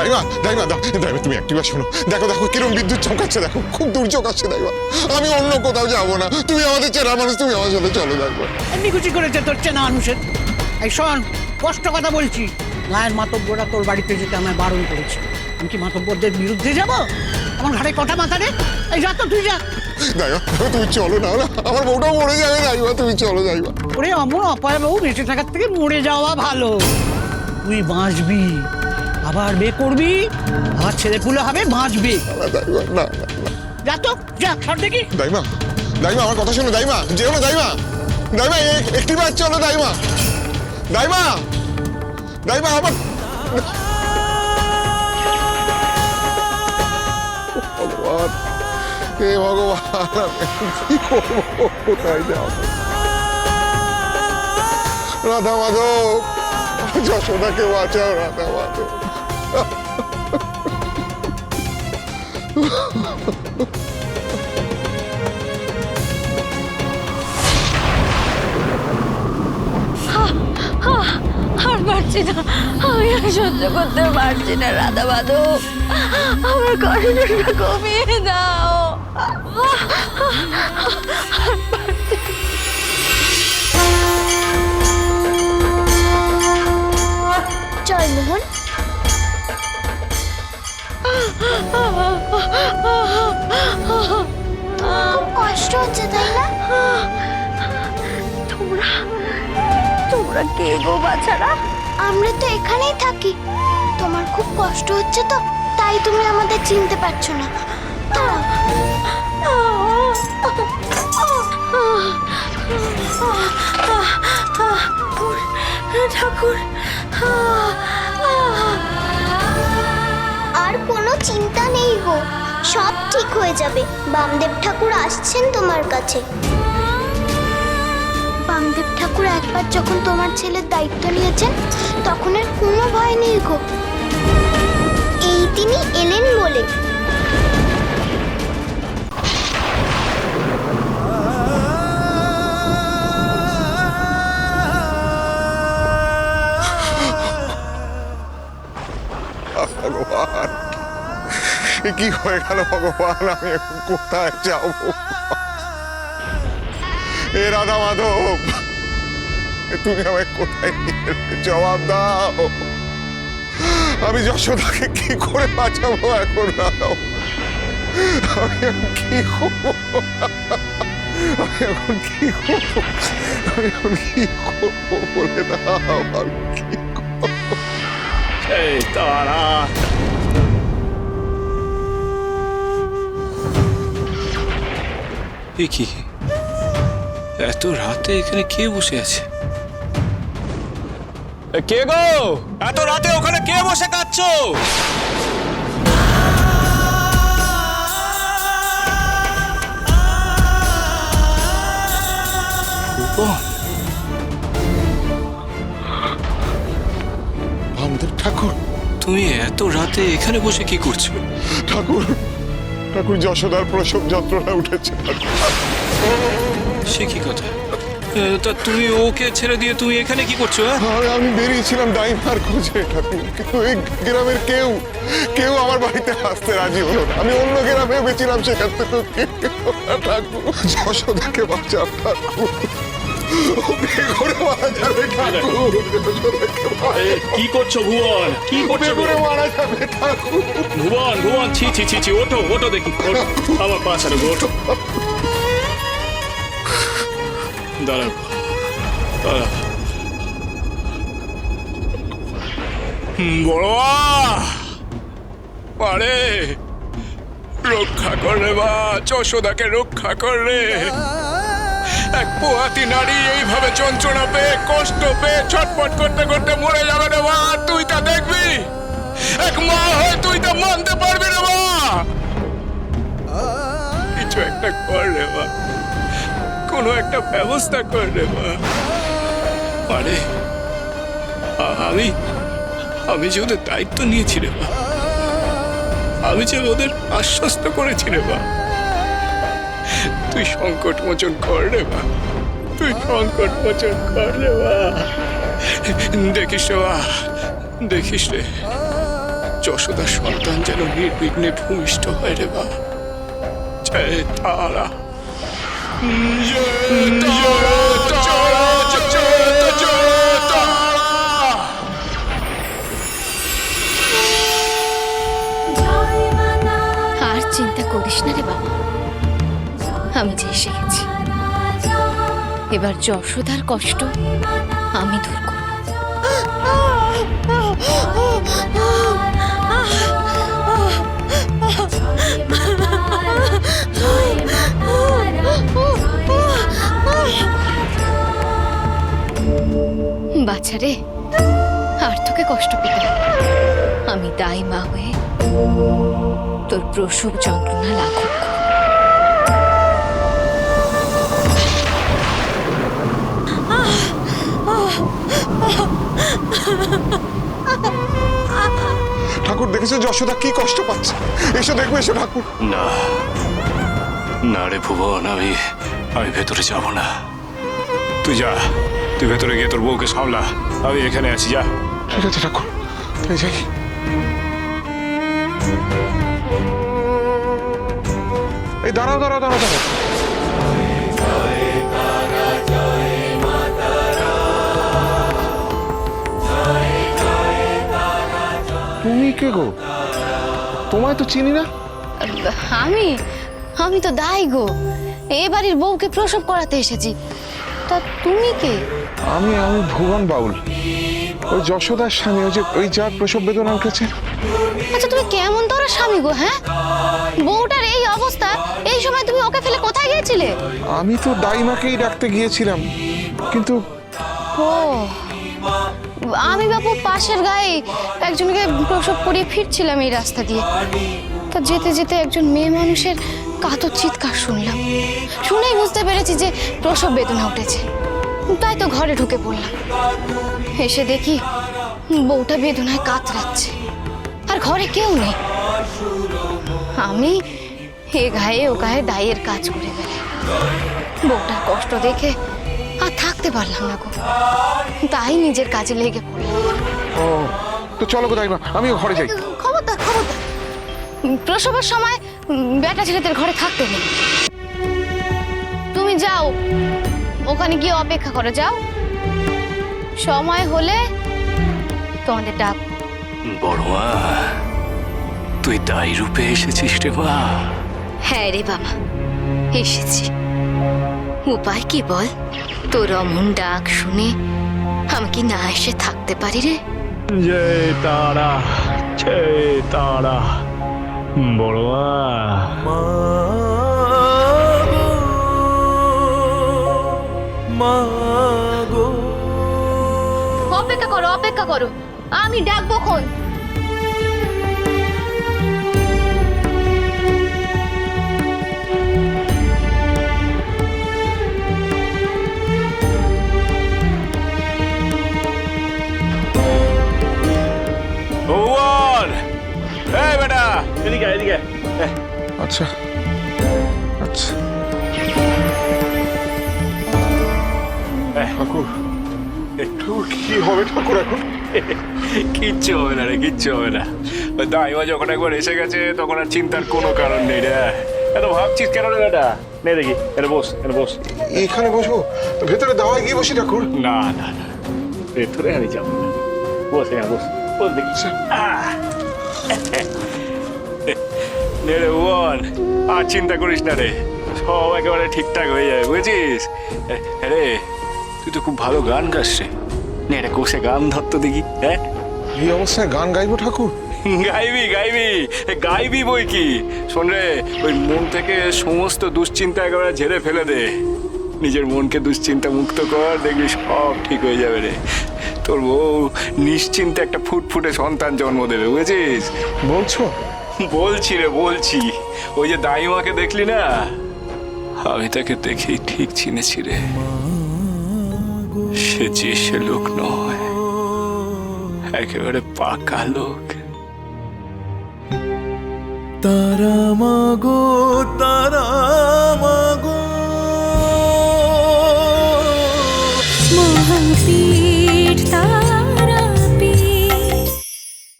দাইমা দাইমা দাইমা তুমি একটিবার শোনো, দেখো দেখো কিরম বিদ্যুৎ চমকাচ্ছে, দেখো খুব দুর্যোগ আসছে দাইমা। আমি অন্য কোথাও যাবো না, তুমি আমাদের চেনা মানুষ, তুমি আমার সাথে চলো দাইমা। এমনি কুচি করেছে তোর চেনা মানুষের। এই শোন, কষ্ট কথা বলছি, গায়ের মাতব্বররা তোর বাড়িতে যেতে আমায় বারণ করেছে। আমি কি মাতব্বরদের বিরুদ্ধে যাব? আমার ঘাড়ে কথা মাথা রে। এই যা তো, তুই যা। দাইমা তুমি চলো না, আমার বউটাও মরে যাবে দাইমা, তুমি চলো দাইমা। ওরে অমর অপায় বাবু, বেঁচে থাকার থেকে মরে যাওয়া ভালো। তুই বাঁচবি, আবার বিয়ে করবি, আবার ছেলে পুলে হবে, বাঁচবি। দাইমা না না না। যা তো, যা সর দেখি। দাইমা দাইমা আমার কথা শোনো, দাইমা যেও না দাইমা, দাইমা একটিবার চলো দাইমা, দাইমা দাইমা আমার। ভগবান, হে ভগবান, কি করবো, কোথায় যাবো? রাধা মাধব, যশোদাকে বাঁচাও রাধা মাধব। আর পারছি না, আমি আর সহ্য করতে পারছি না রাধা মাধব, আমার কষ্টটা কমিয়ে দাও। চল মোহন। খুব কষ্ট হচ্ছে তাই না? তোমরা কে গো বাছারা? আমরা তো এখানেই থাকি। তোমার খুব কষ্ট হচ্ছে তো, তাই তুমি আমাদের চিনতে পারছো না। ঠাকুর, আর কোনো চিন্তা নেই গো, সব ঠিক হয়ে যাবে। বামদেব ঠাকুর আসছেন তোমার কাছে। বামদেব ঠাকুর একবার যখন তোমার ছেলের দায়িত্ব নিয়েছেন, তখন আর কোনো ভয় নেই গো। এই তিনি এলেন বলে। ভগবান, কি হয়ে গেল ভগবান, আমি এখন কোথায় যাব? এ রাধা মাধব, তুমি আমায় কোথায় নিয়ে জবাব দাও। আমি যশোদাকে কি করে বাঁচাবো এখন? দাও, আমি এখন কি করবো? আমি এখন কি করবো? আমি এখন কি করবো বলে দাও, আমি কি করবো? এই তারা, এ কি এত রাতে এখানে কে বসে আছে? কে গো, এত রাতে ওখানে কে বসে কাঁদছো? বামদেব ঠাকুর, তুমি এত রাতে এখানে বসে কি করছো? ঠাকুর ঠাকুর যশোদার প্রসব যন্ত্রণা উঠেছে। সে কি কথা? তা তুমি ওকে ছেড়ে দিয়ে তুমি এখানে কি করছো? আমি বেরিয়েছিলাম ডাইনার খোঁজে ঠাকুর, কিন্তু এই গ্রামের কেউ কেউ আমার বাড়িতে আসতে রাজি হলো না। আমি অন্য গ্রামে বেছিলাম, সেখান থেকে ঠাকুর যশোদাকে বাঁচাও ঠাকুর, ওকে করে মারা যাবে ঠাকুর, কি করছো ভুবন? কি করছো? করে মারা যাবে ঠাকুর। ভুবন, ভুবন, ছি ছি ছি ছি, ওঠো ওঠো দেখি, ওঠো। আমার পা ছাড়ো, ওঠো। দাঁড়াও, দাঁড়াও। বড়োয়া, পারে রক্ষা কর রে মা, যশোদাকে রক্ষা কর রে। এক পোহাতি নারী এইভাবে যন্ত্রণা পেয়ে, কষ্ট পেয়ে, ছটফট করতে করতে মরে যাবে রে মা, তুই তা দেখবি? এক মা হয়ে তুই তা মানতে পারবি রে মা? কিছু একটা কর রে মা, কোনো একটা ব্যবস্থা কর রে মা। আরে আমি যে ওদের দায়িত্ব নিয়েছি রে মা, আমি যে ওদের আশ্বস্ত করেছি রে মা, তুই সংকট মোচন কর রে মা, তুই সংকট মোচন কর রে মা। দেখিস রে মা, দেখিস রে, যশোদার সন্তান যেন নির্বিঘ্নে ভূমিষ্ঠ হয় রে বা। জয় তারা, আর চিন্তা করিস না রে বাবা, আমি যে এসে গেছি। এবার যশোদার কষ্ট আমি দূর করব। বাচ্চা রে, আর তোকে কষ্ট পেতে হবে না। আমি দাই মা হয়ে তোর প্রসব যন্ত্রণা লাঘব করব। ঠাকুর দেখেছো যশোদা কি কষ্ট পাচ্ছে? এসো দেখবো, এসো ঠাকুর। না না রে ভুবন, আমি ভেতরে যাব না। তুই যা, তুই ভেতরে গিয়ে তোর বউকে সামলা, আমি এখানে আছি, যা। ঠিক আছে ঠাকুর, তাই যাই। এই দাঁড়াও দাঁড়াও দাঁড়াও দাঁড়াও। তুমি কে গো? তোমায় তো চিনি না। আমি তো দাই গো, এ বাড়ির বউকে প্রসব করাতে এসেছি। তা তুমি কে? আমি ভুবন বাউল, ওই যশোদার স্বামী, ওই যার প্রসব বেদনা উঠেছে। আচ্ছা তুমি কেমন তোর স্বামী গো? হ্যাঁ, বউটার এই অবস্থা, এই সময় তুমি ওকে ফেলে কোথায় গিয়েছিলে? আমি তো দাইমাকেই ডাকতে গিয়েছিলাম, কিন্তু ও, আমি বাপু পাশের গায়ে একজনকে প্রসব করিয়ে ফিরছিলাম এই রাস্তা দিয়ে। তা যেতে যেতে একজন মেয়ে মানুষের কাতর চিৎকার শুনলাম। শুনেই বুঝতে পেরেছি যে প্রসব বেদনা উঠেছে। তাই তো ঘরে ঢুকে পড়লাম। এসে দেখি বউটা বেদনায় কাতরাচ্ছে, আর ঘরে কেউ নেই। আমি এ গায়ে ও গায়ে দায়ের কাজ করে বেড়াই। বউটার কষ্ট দেখে আর থাকতে পারলাম না গো, তাই নিজের কাজে লেগে পড়লাম। ও, তো চলো গো দাইমা, আমিও ঘরে যাই। খবরদার খবরদার, প্রসবের সময় বেটা ছেলেদের ঘরে থাকতে নেই। তুমি যাও, ওখানে গিয়ে অপেক্ষা করো, যাও। সময় হলে তোমাদের ডাক। বড় মা, তুই দাই রূপে এসেছিস রে মা? হ্যাঁ রে বাবা, এসেছি। উপায় কি বল? তোর অমন ডাক শুনে আমি কি না এসে থাকতে পারি রে? জয় তারা, জয় তারা। বড় মা, অপেক্ষা করো, অপেক্ষা করো, আমি ডাকবো খন। ভুবন, এই বেটা, এদিকে এদিকে। আচ্ছা আচ্ছা। ঠাকুর, ঠাকুর কি হবে ঠাকুর এখন? কিচ্ছু হবে না রে, কিচ্ছু হবে না। ওই দাইমা যখন একবার এসে গেছে তখন আর চিন্তার কোনো কারণ নেই রে। এত ভাবছিস কেন রে বেটা? নে দেখি, এটা বস, এটা বস। এখানে বসবো? ভেতরে দাওয়ায় গিয়ে বসি ঠাকুর। না না না, ভেতরে আমি যাবো না। বস, এখানে বস, বস দেখি। নে রে ভুবন, আর চিন্তা করিস না রে, সব একেবারে ঠিকঠাক হয়ে যাবে, বুঝেছিস? রে, তুই তো খুব ভালো গান গাস রে। নে এটা কোষে গান ধরতো দেখি। হ্যাঁ, এই অবস্থায় গান গাইবো ঠাকুর? গাইবি গাইবি গাইবি বই কি। শোন রে, ওই মন থেকে সমস্ত দুশ্চিন্তা একেবারে ঝেড়ে ফেলে দে। নিজের মনকে দুশ্চিন্তা মুক্ত কর, দেখবি সব ঠিক হয়ে যাবে রে। তোর বউ নিশ্চিন্তে একটা ফুটফুটে সন্তান জন্ম দেবে, বুঝেছিস? বলছো? বলছি রে, বলছি। ওই যে দাইমাকে দেখলি না, আমি তাকে দেখেই ঠিক চিনেছি রে। সে যে সে লোক নয়, একেবারে পাকা লোক। তারা মাগো তারা